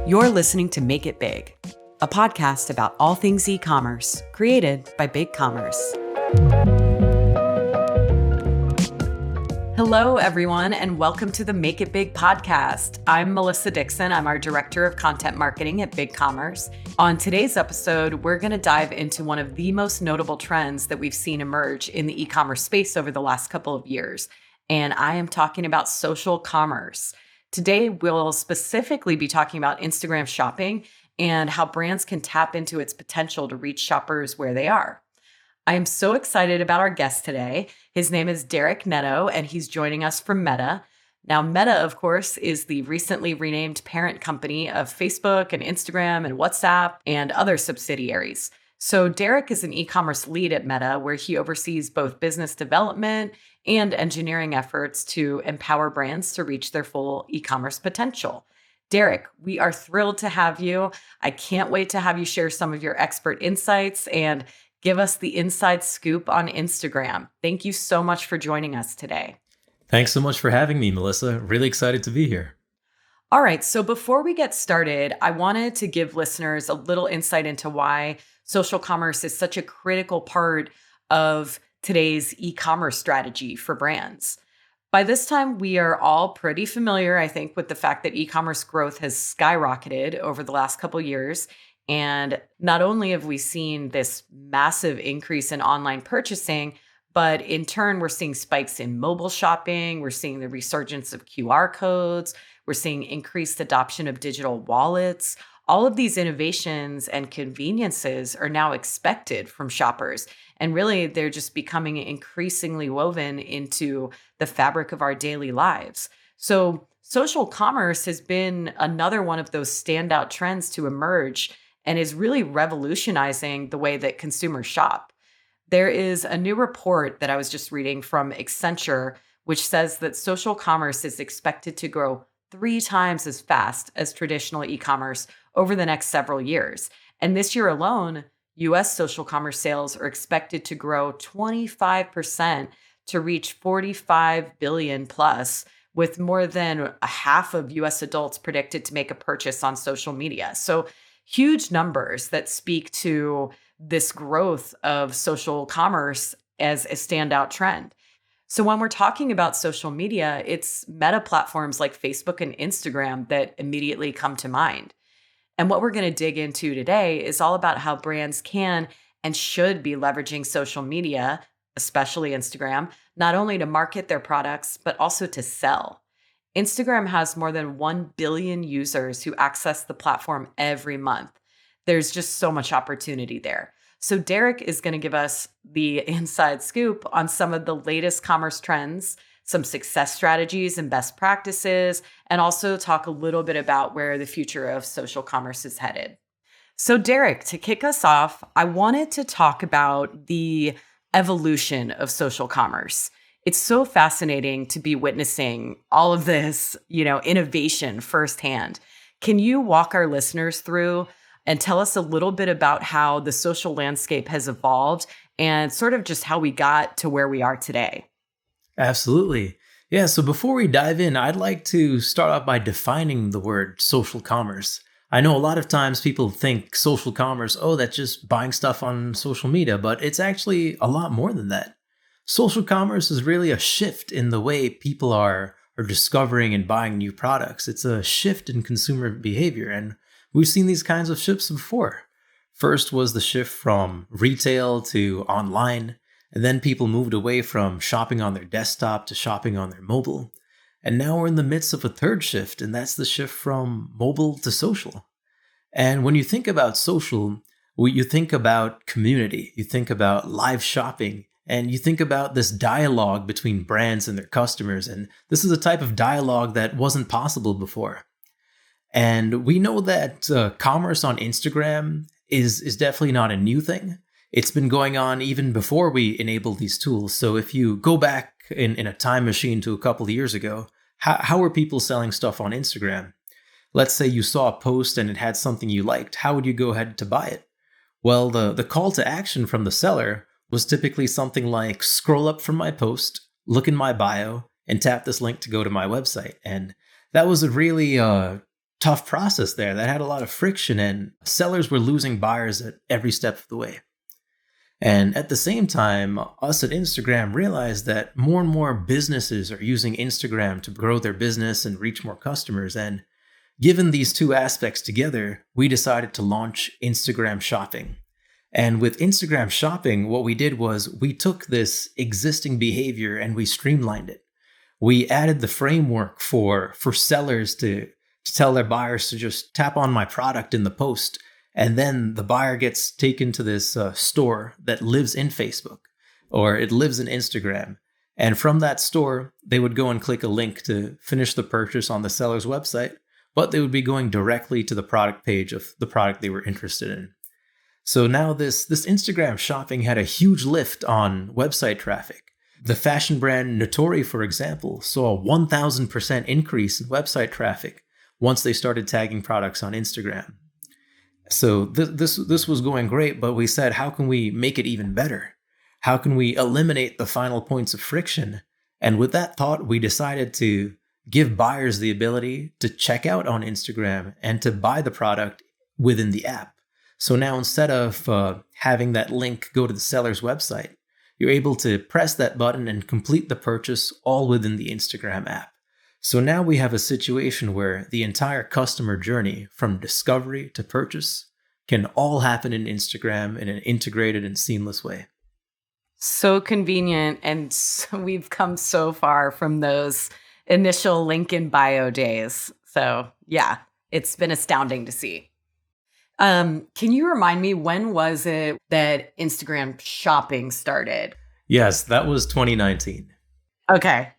You're listening to Make It Big, a podcast about all things e-commerce, created by BigCommerce. Hello, everyone, and welcome to the Make It Big podcast. I'm Melissa Dixon. I'm our Director of Content Marketing at BigCommerce. On today's episode, we're going to dive into one of the most notable trends that we've seen emerge in the e-commerce space over the last couple of years, and I am talking about social commerce. Today, we'll specifically be talking about Instagram shopping and how brands can tap into its potential to reach shoppers where they are. I am so excited about our guest today. His name is Derek Netto, and he's joining us from Meta. Now, Meta, of course, is the recently renamed parent company of Facebook and Instagram and WhatsApp and other subsidiaries. So Derek is an e-commerce lead at Meta, where he oversees both business development and engineering efforts to empower brands to reach their full e-commerce potential. Derek, we are thrilled to have you. I can't wait to have you share some of your expert insights and give us the inside scoop on Instagram. Thank you so much for joining us today. Thanks so much for having me, Melissa. Really excited to be here. All right, so before we get started, I wanted to give listeners a little insight into why social commerce is such a critical part of today's e-commerce strategy for brands. By this time, we are all pretty familiar, I think, with the fact that e-commerce growth has skyrocketed over the last couple of years. And not only have we seen this massive increase in online purchasing, but in turn, we're seeing spikes in mobile shopping. We're seeing the resurgence of QR codes. We're seeing increased adoption of digital wallets. All of these innovations and conveniences are now expected from shoppers. And really, they're just becoming increasingly woven into the fabric of our daily lives. So social commerce has been another one of those standout trends to emerge and is really revolutionizing the way that consumers shop. There is a new report that I was just reading from Accenture, which says that social commerce is expected to grow 3 times as fast as traditional e-commerce over the next several years. And this year alone, US social commerce sales are expected to grow 25% to reach 45 billion plus, with more than a half of US adults predicted to make a purchase on social media. So huge numbers that speak to this growth of social commerce as a standout trend. So when we're talking about social media, it's meta platforms like Facebook and Instagram that immediately come to mind. And what we're going to dig into today is all about how brands can and should be leveraging social media, especially Instagram, not only to market their products, but also to sell. Instagram has more than 1 billion users who access the platform every month. There's just so much opportunity there. So Derek is going to give us the inside scoop on some of the latest commerce trends, some success strategies and best practices, and also talk a little bit about where the future of social commerce is headed. So Derek, to kick us off, I wanted to talk about the evolution of social commerce. It's so fascinating to be witnessing all of this, innovation firsthand. Can you walk our listeners through and tell us a little bit about how the social landscape has evolved and sort of just how we got to where we are today? Absolutely. Yeah, so before we dive in, I'd like to start off by defining the word social commerce. I know a lot of times people think social commerce, that's just buying stuff on social media, but it's actually a lot more than that. Social commerce is really a shift in the way people are discovering and buying new products. It's a shift in consumer behavior, and we've seen these kinds of shifts before. First was the shift from retail to online, and then people moved away from shopping on their desktop to shopping on their mobile. And now we're in the midst of a third shift, and that's the shift from mobile to social. And when you think about social, you think about community, you think about live shopping, and you think about this dialogue between brands and their customers. And this is a type of dialogue that wasn't possible before. And we know that commerce on Instagram is definitely not a new thing. It's been going on even before we enabled these tools. So if you go back in a time machine to a couple of years ago, how were people selling stuff on Instagram? Let's say you saw a post and it had something you liked. How would you go ahead to buy it? Well, the call to action from the seller was typically something like scroll up from my post, look in my bio, and tap this link to go to my website. And that was a really tough process there that had a lot of friction, and sellers were losing buyers at every step of the way. And at the same time, us at Instagram realized that more and more businesses are using Instagram to grow their business and reach more customers. And given these two aspects together, we decided to launch Instagram Shopping. And with Instagram Shopping, what we did was we took this existing behavior and we streamlined it. We added the framework for sellers to tell their buyers to just tap on my product in the post, and then the buyer gets taken to this store that lives in Facebook, or it lives in Instagram. And from that store, they would go and click a link to finish the purchase on the seller's website, but they would be going directly to the product page of the product they were interested in. So now this Instagram Shopping had a huge lift on website traffic. The fashion brand Netto, for example, saw a 1,000% increase in website traffic once they started tagging products on Instagram. So this was going great, but we said, how can we make it even better? How can we eliminate the final points of friction? And with that thought, we decided to give buyers the ability to check out on Instagram and to buy the product within the app. So now instead of having that link go to the seller's website, you're able to press that button and complete the purchase all within the Instagram app. So now we have a situation where the entire customer journey from discovery to purchase can all happen in Instagram in an integrated and seamless way. So convenient. And we've come so far from those initial link in bio days. So yeah, it's been astounding to see. Can you remind me, when was it that Instagram Shopping started? Yes, that was 2019. Okay.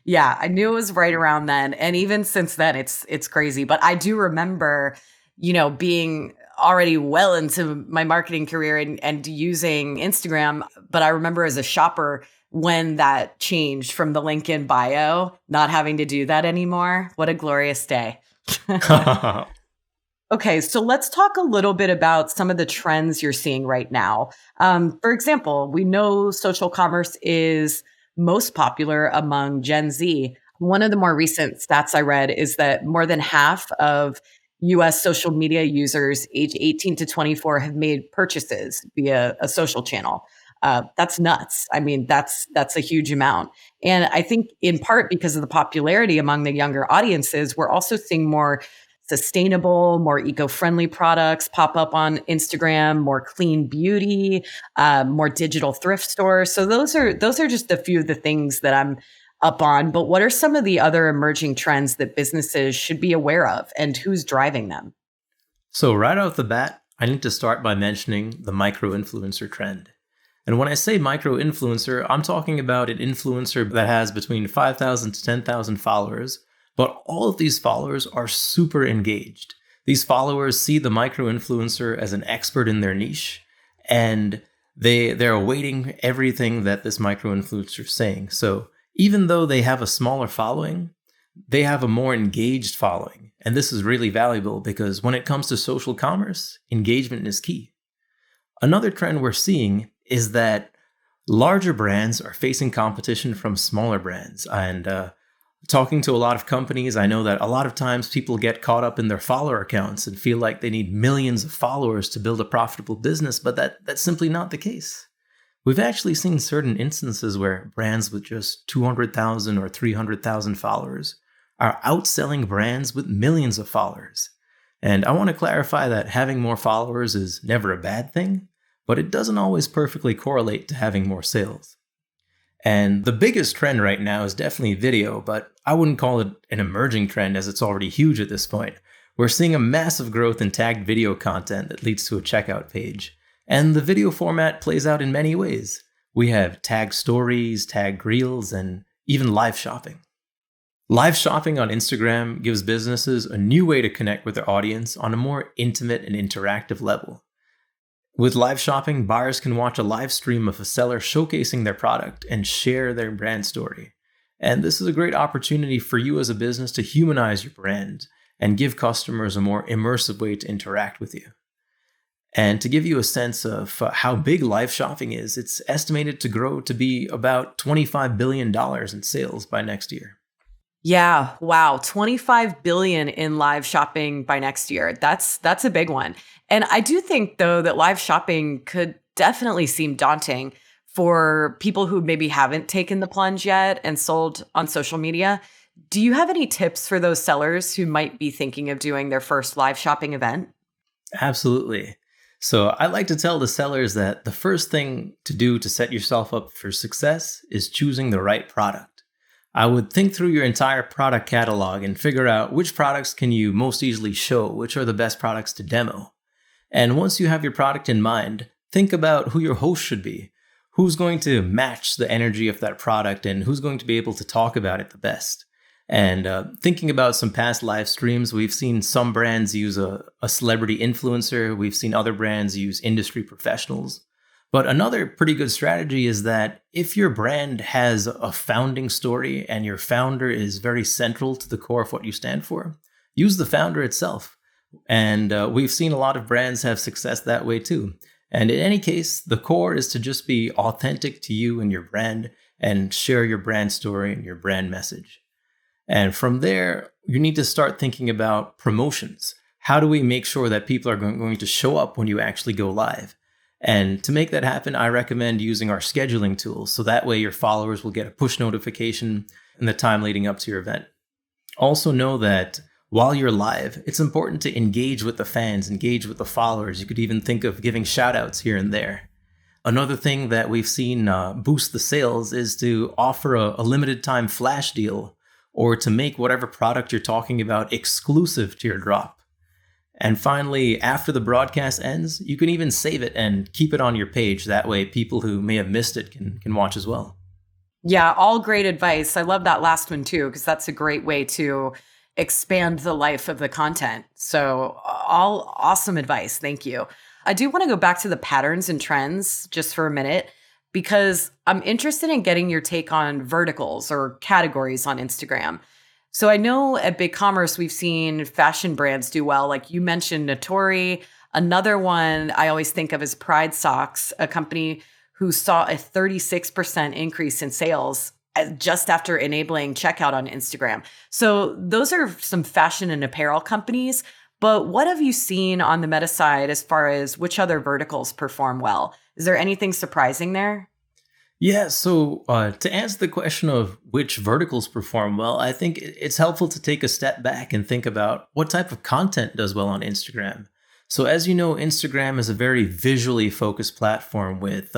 Yeah, I knew it was right around then. And even since then, it's crazy. But I do remember, being already well into my marketing career and using Instagram. But I remember as a shopper when that changed from the link in bio, not having to do that anymore. What a glorious day. Okay, so let's talk a little bit about some of the trends you're seeing right now. For example, we know social commerce is most popular among Gen Z. One of the more recent stats I read is that more than half of US social media users age 18 to 24 have made purchases via a social channel. That's nuts. I mean, that's a huge amount. And I think in part because of the popularity among the younger audiences, we're also seeing more sustainable, more eco-friendly products pop up on Instagram, more clean beauty, more digital thrift stores. So those are just a few of the things that I'm up on. But what are some of the other emerging trends that businesses should be aware of, and who's driving them? So right off the bat, I need to start by mentioning the micro-influencer trend. And when I say micro-influencer, I'm talking about an influencer that has between 5,000 to 10,000 followers, but all of these followers are super engaged. These followers see the micro-influencer as an expert in their niche, and they're awaiting everything that this micro-influencer is saying. So even though they have a smaller following, they have a more engaged following. And this is really valuable because when it comes to social commerce, engagement is key. Another trend we're seeing is that larger brands are facing competition from smaller brands. And talking to a lot of companies, I know that a lot of times people get caught up in their follower accounts and feel like they need millions of followers to build a profitable business, but that's simply not the case. We've actually seen certain instances where brands with just 200,000 or 300,000 followers are outselling brands with millions of followers. And I want to clarify that having more followers is never a bad thing, but it doesn't always perfectly correlate to having more sales. And the biggest trend right now is definitely video, but I wouldn't call it an emerging trend as it's already huge at this point. We're seeing a massive growth in tagged video content that leads to a checkout page. And the video format plays out in many ways. We have tagged stories, tagged reels, and even live shopping. Live shopping on Instagram gives businesses a new way to connect with their audience on a more intimate and interactive level. With live shopping, buyers can watch a live stream of a seller showcasing their product and share their brand story. And this is a great opportunity for you as a business to humanize your brand and give customers a more immersive way to interact with you. And to give you a sense of how big live shopping is, it's estimated to grow to be about $25 billion in sales by next year. Yeah, wow, 25 billion in live shopping by next year. That's a big one. And I do think though that live shopping could definitely seem daunting for people who maybe haven't taken the plunge yet and sold on social media. Do you have any tips for those sellers who might be thinking of doing their first live shopping event? Absolutely. So I like to tell the sellers that the first thing to do to set yourself up for success is choosing the right product. I would think through your entire product catalog and figure out which products can you most easily show, which are the best products to demo. And once you have your product in mind, think about who your host should be. Who's going to match the energy of that product and who's going to be able to talk about it the best. And thinking about some past live streams, we've seen some brands use a celebrity influencer. We've seen other brands use industry professionals. But another pretty good strategy is that if your brand has a founding story and your founder is very central to the core of what you stand for, use the founder itself. And we've seen a lot of brands have success that way too. And in any case, the core is to just be authentic to you and your brand and share your brand story and your brand message. And from there, you need to start thinking about promotions. How do we make sure that people are going to show up when you actually go live? And to make that happen, I recommend using our scheduling tools. So that way your followers will get a push notification in the time leading up to your event. Also know that while you're live, it's important to engage with the fans, engage with the followers. You could even think of giving shout outs here and there. Another thing that we've seen boost the sales is to offer a limited time flash deal or to make whatever product you're talking about exclusive to your drop. And finally, after the broadcast ends, you can even save it and keep it on your page. That way, people who may have missed it can watch as well. Yeah, all great advice. I love that last one too, because that's a great way to expand the life of the content. So, all awesome advice. Thank you. I do want to go back to the patterns and trends just for a minute, because I'm interested in getting your take on verticals or categories on Instagram. So, I know at BigCommerce, we've seen fashion brands do well. Like you mentioned, Natori. Another one I always think of is Pride Socks, a company who saw a 36% increase in sales just after enabling checkout on Instagram. So those are some fashion and apparel companies. But what have you seen on the Meta side as far as which other verticals perform well? Is there anything surprising there? Yeah, so to answer the question of which verticals perform well, I think it's helpful to take a step back and think about what type of content does well on Instagram. So, as you know, Instagram is a very visually focused platform with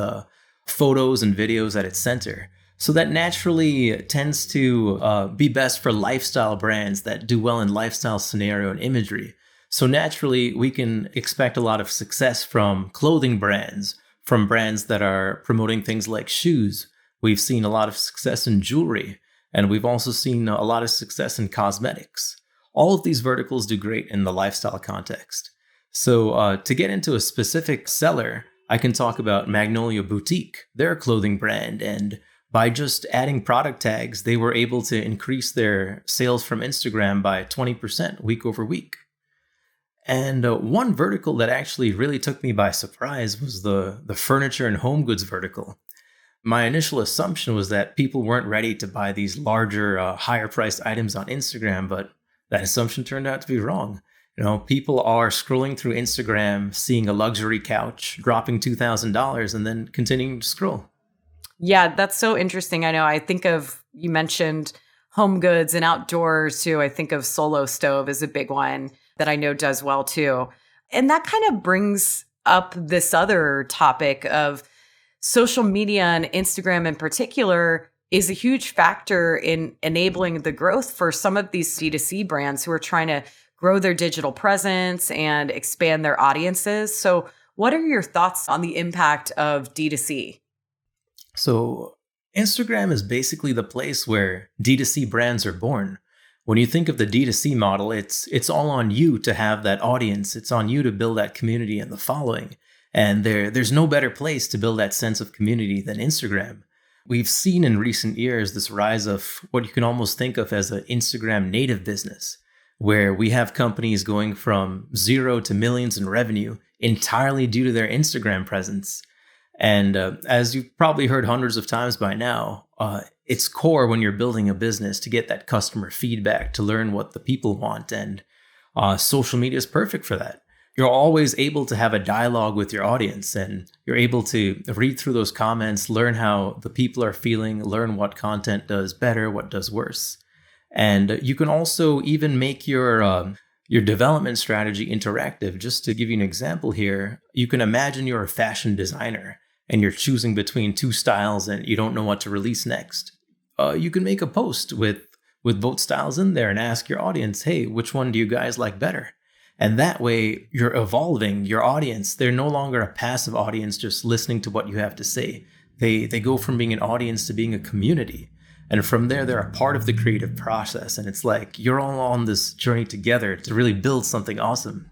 photos and videos at its center. So, that naturally tends to be best for lifestyle brands that do well in lifestyle scenario and imagery. So, naturally, we can expect a lot of success from clothing brands, from brands that are promoting things like shoes. We've seen a lot of success in jewelry, and we've also seen a lot of success in cosmetics. All of these verticals do great in the lifestyle context. So, to get into a specific seller, I can talk about Magnolia Boutique. They're a clothing brand, and by just adding product tags, they were able to increase their sales from Instagram by 20% week over week. And one vertical that actually really took me by surprise was the furniture and home goods vertical. My initial assumption was that people weren't ready to buy these larger, higher priced items on Instagram, but that assumption turned out to be wrong. You know, people are scrolling through Instagram, seeing a luxury couch, dropping $2,000, and then continuing to scroll. Yeah, that's so interesting. I know I think of, you mentioned home goods and outdoors too. I think of Solo Stove is a big one that I know does well too. And that kind of brings up this other topic of social media, and Instagram in particular is a huge factor in enabling the growth for some of these C2C brands who are trying to grow their digital presence and expand their audiences. So, what are your thoughts on the impact of D2C? So, Instagram is basically the place where D2C brands are born. When you think of the D2C model, it's all on you to have that audience. It's on you to build that community and the following. And there's no better place to build that sense of community than Instagram. We've seen in recent years this rise of what you can almost think of as an Instagram native business, where we have companies going from zero to millions in revenue entirely due to their Instagram presence. And as you've probably heard hundreds of times by now, it's core when you're building a business to get that customer feedback, to learn what the people want. And social media is perfect for that. You're always able to have a dialogue with your audience, and you're able to read through those comments, learn how the people are feeling, learn what content does better, what does worse. And you can also even make your development strategy interactive. Just to give you an example here, you can imagine you're a fashion designer and you're choosing between two styles and you don't know what to release next. You can make a post with both styles in there and ask your audience, hey, which one do you guys like better? And that way you're evolving your audience. They're no longer a passive audience just listening to what you have to say. They go from being an audience to being a community. And from there, they're a part of the creative process. And it's like you're all on this journey together to really build something awesome.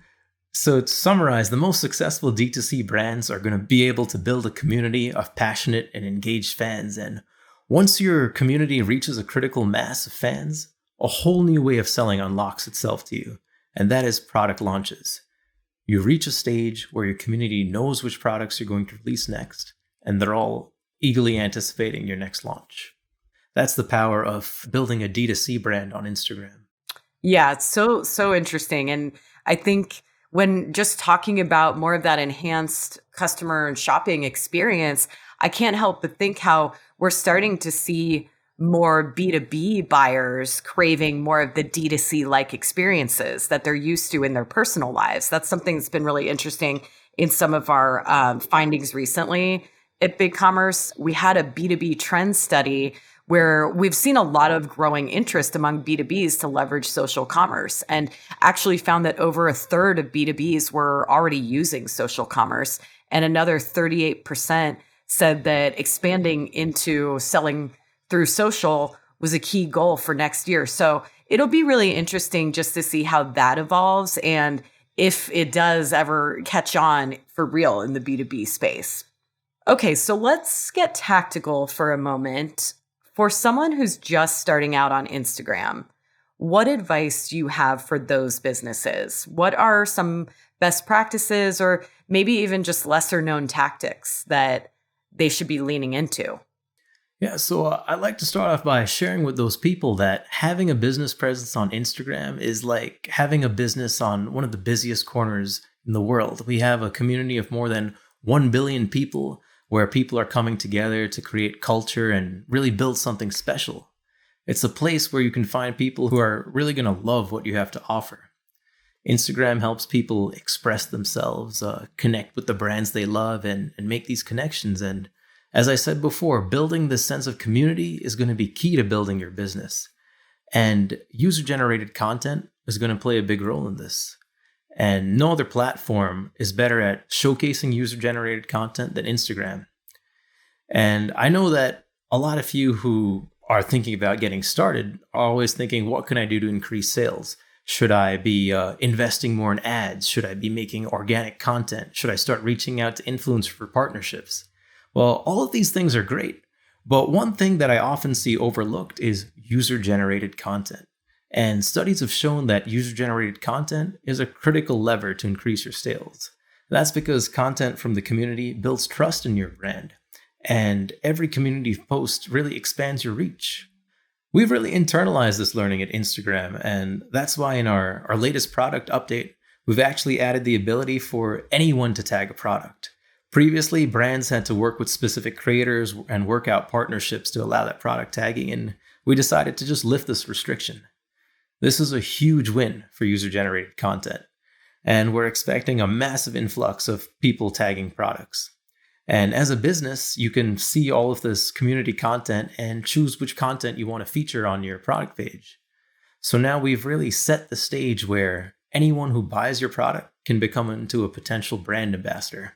So to summarize, the most successful D2C brands are going to be able to build a community of passionate and engaged fans. And once your community reaches a critical mass of fans, a whole new way of selling unlocks itself to you. And that is product launches. You reach a stage where your community knows which products you're going to release next, and they're all eagerly anticipating your next launch. That's the power of building a D2C brand on Instagram. Yeah, it's so interesting. And I think when just talking about more of that enhanced customer and shopping experience, I can't help but think how we're starting to see more B2B buyers craving more of the D2C like experiences that they're used to in their personal lives. That's something that's been really interesting in some of our findings recently at BigCommerce. We had a B2B trend study where we've seen a lot of growing interest among B2Bs to leverage social commerce, and actually found that over a third of B2Bs were already using social commerce, and another 38% said that expanding into selling through social was a key goal for next year. So it'll be really interesting just to see how that evolves and if it does ever catch on for real in the B2B space. Okay, so let's get tactical for a moment. For someone who's just starting out on Instagram, what advice do you have for those businesses? What are some best practices or maybe even just lesser known tactics that they should be leaning into? Yeah, so I'd like to start off by sharing with those people that having a business presence on Instagram is like having a business on one of the busiest corners in the world. We have a community of more than 1 billion people where people are coming together to create culture and really build something special. It's a place where you can find people who are really going to love what you have to offer. Instagram helps people express themselves, connect with the brands they love, and make these connections. And as I said before, building this sense of community is going to be key to building your business. And user-generated content is going to play a big role in this. And no other platform is better at showcasing user-generated content than Instagram. And I know that a lot of you who are thinking about getting started are always thinking, what can I do to increase sales? Should I be investing more in ads? Should I be making organic content? Should I start reaching out to influencers for partnerships? Well, all of these things are great. But one thing that I often see overlooked is user-generated content. And studies have shown that user-generated content is a critical lever to increase your sales. That's because content from the community builds trust in your brand. And every community post really expands your reach. We've really internalized this learning at Instagram. And that's why in our latest product update, we've actually added the ability for anyone to tag a product. Previously, brands had to work with specific creators and work out partnerships to allow that product tagging. And we decided to just lift this restriction. This is a huge win for user-generated content, and we're expecting a massive influx of people tagging products. And as a business, you can see all of this community content and choose which content you want to feature on your product page. So now we've really set the stage where anyone who buys your product can become into a potential brand ambassador.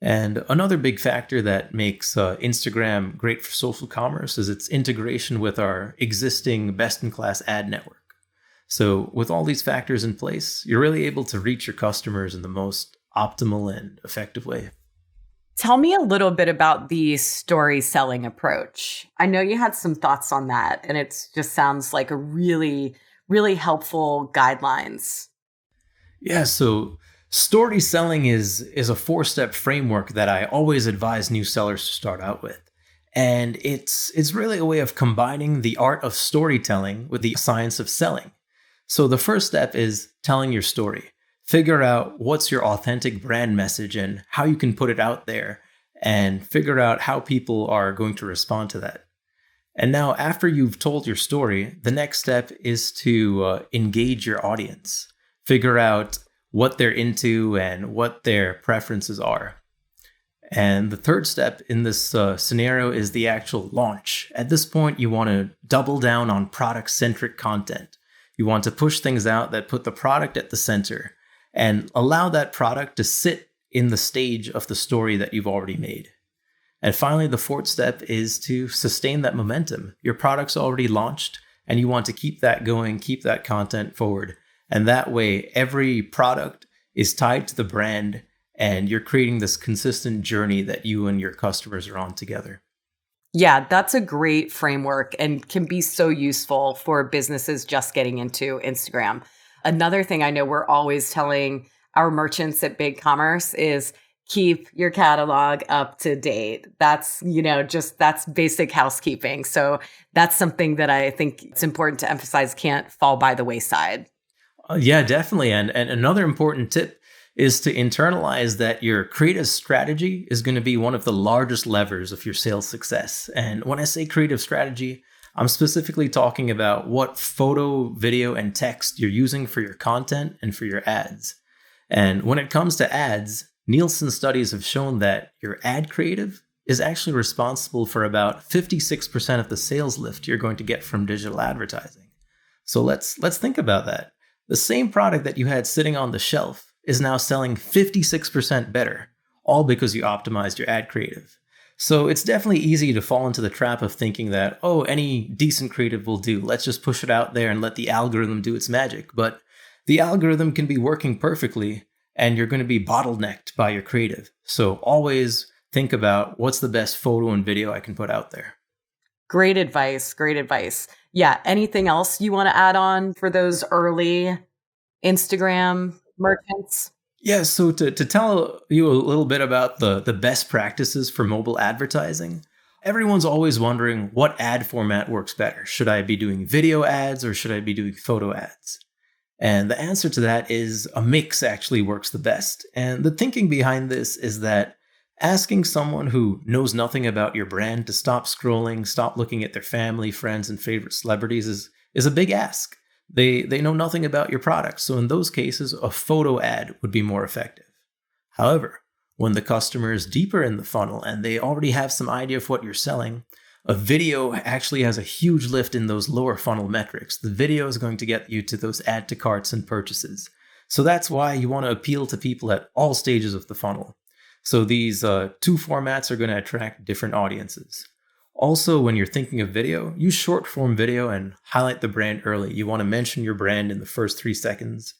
And another big factor that makes Instagram great for social commerce is its integration with our existing best-in-class ad network. So with all these factors in place, you're really able to reach your customers in the most optimal and effective way. Tell me a little bit about the story selling approach. I know you had some thoughts on that, and it just sounds like a really, really helpful guidelines. Yeah, so story selling is a 4-step framework that I always advise new sellers to start out with. And it's really a way of combining the art of storytelling with the science of selling. So the first step is telling your story. Figure out what's your authentic brand message and how you can put it out there, and figure out how people are going to respond to that. And now, after you've told your story, the next step is to engage your audience. Figure out what they're into and what their preferences are. And the third step in this scenario is the actual launch. At this point, you want to double down on product-centric content. You want to push things out that put the product at the center and allow that product to sit in the stage of the story that you've already made. And finally, the fourth step is to sustain that momentum. Your product's already launched, and you want to keep that going, keep that content forward. And that way, every product is tied to the brand, and you're creating this consistent journey that you and your customers are on together. Yeah, that's a great framework and can be so useful for businesses just getting into Instagram. Another thing I know we're always telling our merchants at BigCommerce is keep your catalog up to date. That's, that's basic housekeeping. So that's something that I think it's important to emphasize can't fall by the wayside. Yeah, definitely. And another important tip is to internalize that your creative strategy is going to be one of the largest levers of your sales success. And when I say creative strategy, I'm specifically talking about what photo, video, and text you're using for your content and for your ads. And when it comes to ads, Nielsen studies have shown that your ad creative is actually responsible for about 56% of the sales lift you're going to get from digital advertising. So let's think about that. The same product that you had sitting on the shelf is now selling 56% better, all because you optimized your ad creative. So it's definitely easy to fall into the trap of thinking that, oh, any decent creative will do. Let's just push it out there and let the algorithm do its magic. But the algorithm can be working perfectly, and you're going to be bottlenecked by your creative. So always think about what's the best photo and video I can put out there. Great advice. Great advice. Yeah. Anything else you want to add on for those early Instagram merchants? Yeah, so to tell you a little bit about the best practices for mobile advertising, everyone's always wondering what ad format works better. Should I be doing video ads or should I be doing photo ads? And the answer to that is a mix actually works the best. And the thinking behind this is that asking someone who knows nothing about your brand to stop scrolling, stop looking at their family, friends, and favorite celebrities is a big ask. They know nothing about your product. So in those cases, a photo ad would be more effective. However, when the customer is deeper in the funnel and they already have some idea of what you're selling, a video actually has a huge lift in those lower funnel metrics. The video is going to get you to those add to carts and purchases. So that's why you want to appeal to people at all stages of the funnel. So these two formats are going to attract different audiences. Also, when you're thinking of video, use short form video and highlight the brand early. You want to mention your brand in the first 3 seconds.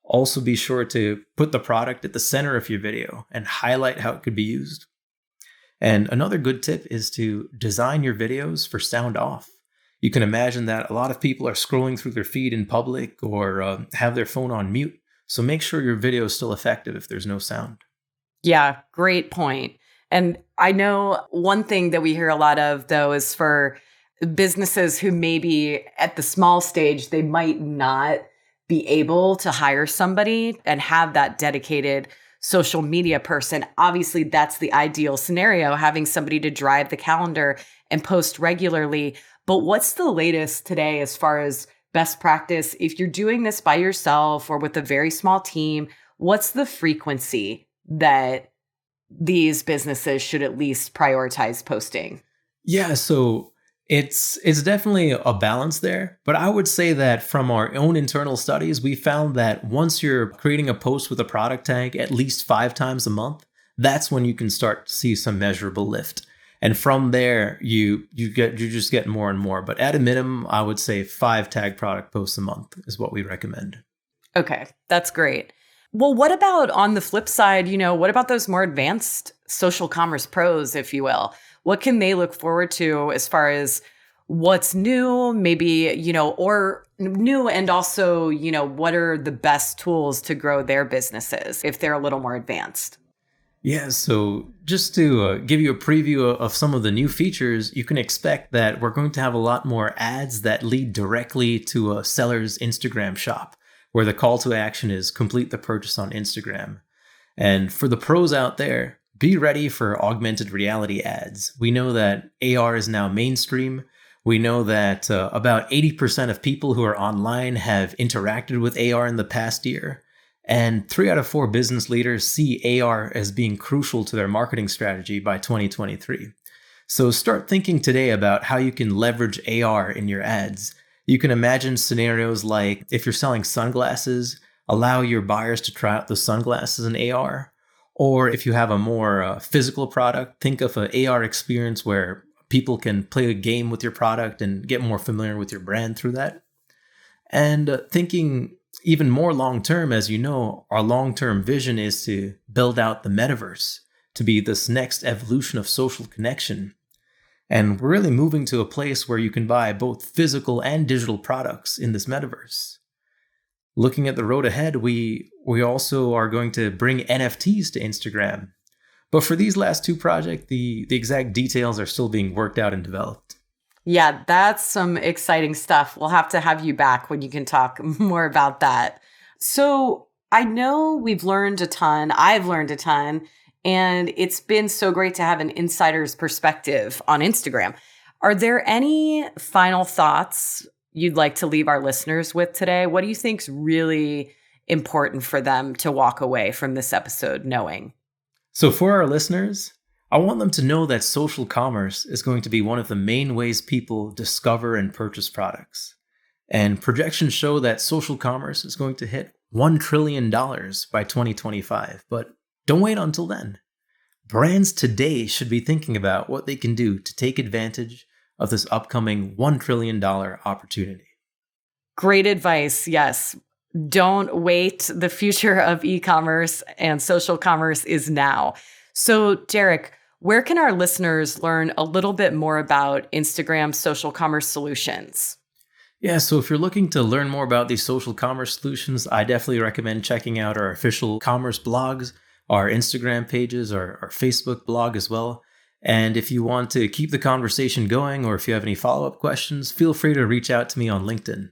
Also, be sure to put the product at the center of your video and highlight how it could be used. And another good tip is to design your videos for sound off. You can imagine that a lot of people are scrolling through their feed in public or have their phone on mute. So make sure your video is still effective if there's no sound. Yeah, great point. And I know one thing that we hear a lot of, though, is for businesses who maybe at the small stage, they might not be able to hire somebody and have that dedicated social media person. Obviously, that's the ideal scenario, having somebody to drive the calendar and post regularly. But what's the latest today as far as best practice? If you're doing this by yourself or with a very small team, what's the frequency that these businesses should at least prioritize posting? Yeah, so it's definitely a balance there, but I would say that from our own internal studies, we found that once you're creating a post with a product tag at least 5 times a month, that's when you can start to see some measurable lift. And from there, you just get more and more. But at a minimum, I would say 5 tag product posts a month is what we recommend. Okay, that's great. Well, what about on the flip side, what about those more advanced social commerce pros, if you will? What can they look forward to as far as what's new, maybe, or new, and also, what are the best tools to grow their businesses if they're a little more advanced? Yeah, so just to give you a preview of some of the new features, you can expect that we're going to have a lot more ads that lead directly to a seller's Instagram shop, where the call to action is complete the purchase on Instagram. And for the pros out there, be ready for augmented reality ads. We know that AR is now mainstream. We know that about 80% of people who are online have interacted with AR in the past year. And 3 out of 4 business leaders see AR as being crucial to their marketing strategy by 2023. So start thinking today about how you can leverage AR in your ads. You can imagine scenarios like if you're selling sunglasses, allow your buyers to try out the sunglasses in AR. Or if you have a more physical product, think of an AR experience where people can play a game with your product and get more familiar with your brand through that. And thinking even more long term, as you know, our long term vision is to build out the metaverse to be this next evolution of social connection. And we're really moving to a place where you can buy both physical and digital products in this metaverse. Looking at the road ahead, we also are going to bring NFTs to Instagram. But for these last 2 projects, the exact details are still being worked out and developed. Yeah, that's some exciting stuff. We'll have to have you back when you can talk more about that. So I know we've learned a ton. I've learned a ton. And it's been so great to have an insider's perspective on Instagram. Are there any final thoughts you'd like to leave our listeners with today? What do you think is really important for them to walk away from this episode knowing? So for our listeners, I want them to know that social commerce is going to be one of the main ways people discover and purchase products. And projections show that social commerce is going to hit $1 trillion by 2025. But don't wait until then. Brands today should be thinking about what they can do to take advantage of this upcoming $1 trillion opportunity. Great advice. Yes. Don't wait. The future of e-commerce and social commerce is now. So, Derek, where can our listeners learn a little bit more about Instagram social commerce solutions? Yeah, so if you're looking to learn more about these social commerce solutions, I definitely recommend checking out our official commerce blogs, our Instagram pages, our Facebook blog as well. And if you want to keep the conversation going, or if you have any follow-up questions, feel free to reach out to me on LinkedIn.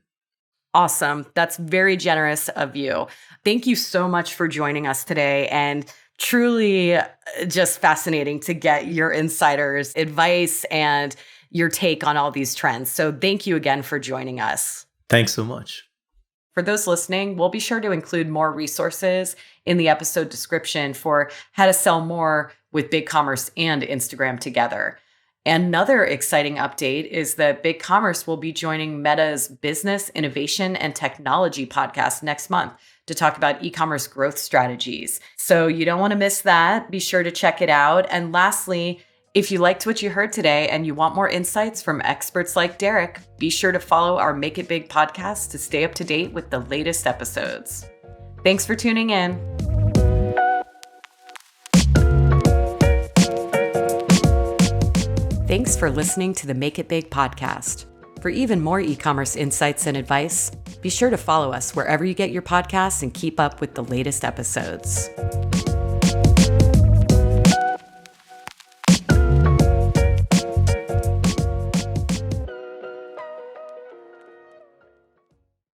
Awesome. That's very generous of you. Thank you so much for joining us today, and truly just fascinating to get your insider's advice and your take on all these trends. So thank you again for joining us. Thanks so much. For those listening, we'll be sure to include more resources in the episode description for how to sell more with BigCommerce and Instagram together. Another exciting update is that BigCommerce will be joining Meta's Business, Innovation, and Technology podcast next month to talk about e-commerce growth strategies. So you don't want to miss that. Be sure to check it out. And lastly, if you liked what you heard today and you want more insights from experts like Derek, be sure to follow our Make It Big podcast to stay up to date with the latest episodes. Thanks for tuning in. Thanks for listening to the Make It Big podcast. For even more e-commerce insights and advice, be sure to follow us wherever you get your podcasts and keep up with the latest episodes.